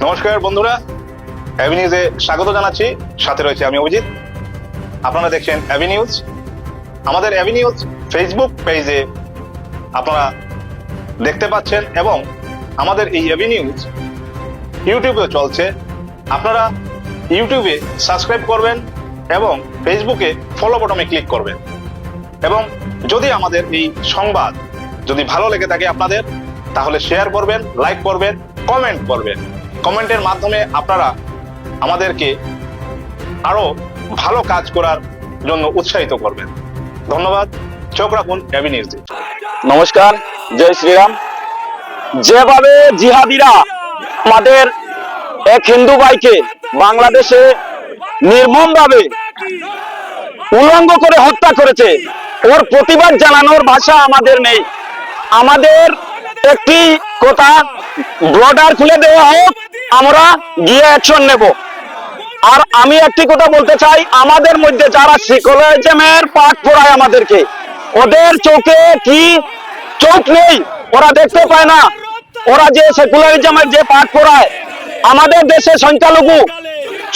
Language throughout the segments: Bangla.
নমস্কার বন্ধুরা, এবি নিউজে স্বাগত জানাচ্ছি। সাথে রয়েছে আমি অভিজিৎ। আপনারা দেখছেন এবি নিউজ। আমাদের এবি নিউজ ফেসবুক পেজে আপনারা দেখতে পাচ্ছেন এবং আমাদের এই এবি নিউজ ইউটিউবেও চলছে। আপনারা ইউটিউবে সাবস্ক্রাইব করবেন এবং ফেসবুকে ফলো বাটনে ক্লিক করবেন। এবং যদি আমাদের এই সংবাদ যদি ভালো লেগে থাকে আপনাদের, তাহলে শেয়ার করবেন, লাইক করবেন, কমেন্ট করবেন। কমেন্টের মাধ্যমে আপনারা আমাদেরকে আরো ভালো কাজ করার জন্য উৎসাহিত করবেন। ধন্যবাদ। চোখ রাখুন এবি নিউজে। নমস্কার, জয় শ্রীরাম। যেভাবে জিহাদিরা আমাদের এক হিন্দু ভাইকে বাংলাদেশে নির্মমভাবে উলঙ্গ করে হত্যা করেছে, ওর প্রতিবাদ জানানোর ভাষা আমাদের নেই। আমাদের একটি কথা, বর্ডার খুলে দেওয়া হোক, আমরা গিয়ে অ্যাকশন নেব। আর আমি একটি কথা বলতে চাই, আমাদের মধ্যে যারা সেকুলারিজমের পাঠ পড়ায় আমাদেরকে, ওদের চোখে কি চোখ নেই? ওরা দেখতে পায় না? ওরা যে সেকুলারিজমের যে পাঠ পড়ায়, আমাদের দেশে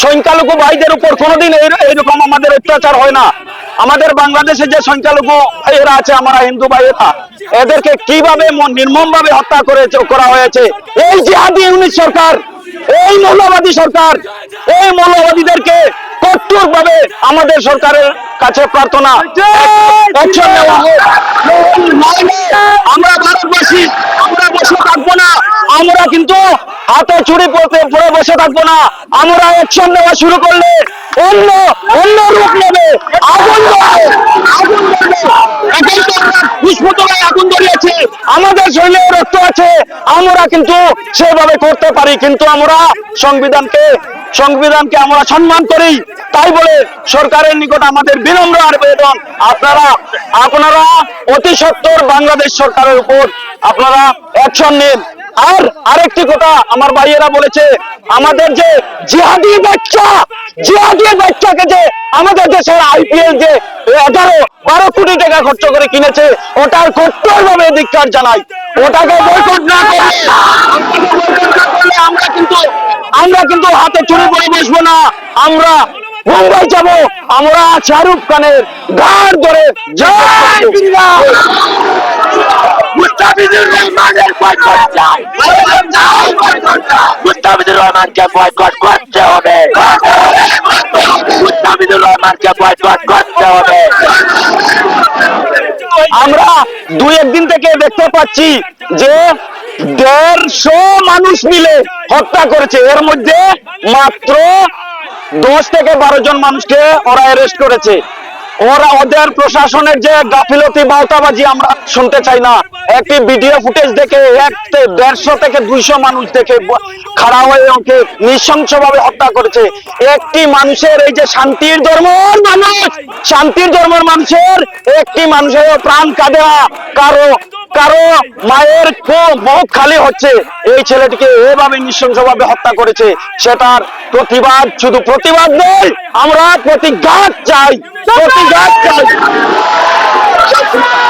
সংখ্যালঘু ভাইদের উপর কোনোদিন এইরকম আমাদের অত্যাচার হয় না। আমাদের বাংলাদেশে যে সংখ্যালঘু ভাইয়েরা আছে, আমরা হিন্দু ভাইয়েরা, এদেরকে কিভাবে নির্মম ভাবে হত্যা করা হয়েছে। এই জিহাদি ইউনিট সরকার, এই মৌলবাদী সরকার, এই মৌলবাদীদেরকে কঠোর ভাবে আমাদের সরকারের কাছে প্রার্থনা, অ্যাকশন নেওয়া হোক। আমরা ভারতবাসী, আমরা বসে থাকবো না। আমরা কিন্তু হাতে চুরি পরে বসে থাকবো না। আমরা অ্যাকশন নেওয়া শুরু করলে অন্য রূপ নেবে, আগুন আগুন ধরিয়েছে, আমাদের শরীরে রক্ত আছে, আমরা কিন্তু সেভাবে করতে পারি। কিন্তু আমরা সংবিধানকে আমরা সম্মান করি। তাই বলে সরকারের নিকট আমাদের বিনম্র আবেদন, আপনারা অতি সত্বর বাংলাদেশ সরকারের উপর আপনারা অ্যাকশন নিন। আর আরেকটি কথা আমার ভাইয়েরা বলেছে, আমাদের যে জিহাদি বাচ্চাকে যে আমাদের দেশের আইপিএল যে 11-12 কোটি টাকা খরচ করে কিনেছে, ওটার কঠোর ভাবে ধিক্কার জানাই। ওটাকে বয়কট না করলে আমরা কিন্তু হাতে চুরি করে বসবো না। আমরা মুম্বাই যাবো, আমরা শাহরুখ খানের ঘাড় ধরে জয় শ্রীরাম। মুস্তাফিজুর রহমানের বয়কট চাই, মুস্তাফিজুর রহমানকে বয়কট করতে হবে, মুস্তাফিজুর রহমানকে বয়কট করতে হবে। আমরা 2-1 দিন থেকে দেখতে পাচ্ছি যে 150 মানুষ মিলে হত্যা করেছে। এর মধ্যে মাত্র 10 থেকে 12 জন মানুষকে ওরা অ্যারেস্ট করেছে। ওদের প্রশাসনের যে গাফিলতি, বাউতাবাজি আমরা শুনতে চাই না। একটি ভিডিও ফুটেজ দেখে 150 থেকে 200 মানুষ দেখে খাড়া হয়ে ওকে নৃশংসভাবে হত্যা করেছে। একটি মানুষের, এই যে শান্তির ধর্মের মানুষের একটি মানুষের প্রাণ কাঁদে না। কারো মায়ের বুক খালি হচ্ছে, এই ছেলেটিকে এভাবে নৃশংসভাবে হত্যা করেছে। সেটার প্রতিবাদ, শুধু প্রতিবাদ নয়, আমরা প্রতিঘাত চাই।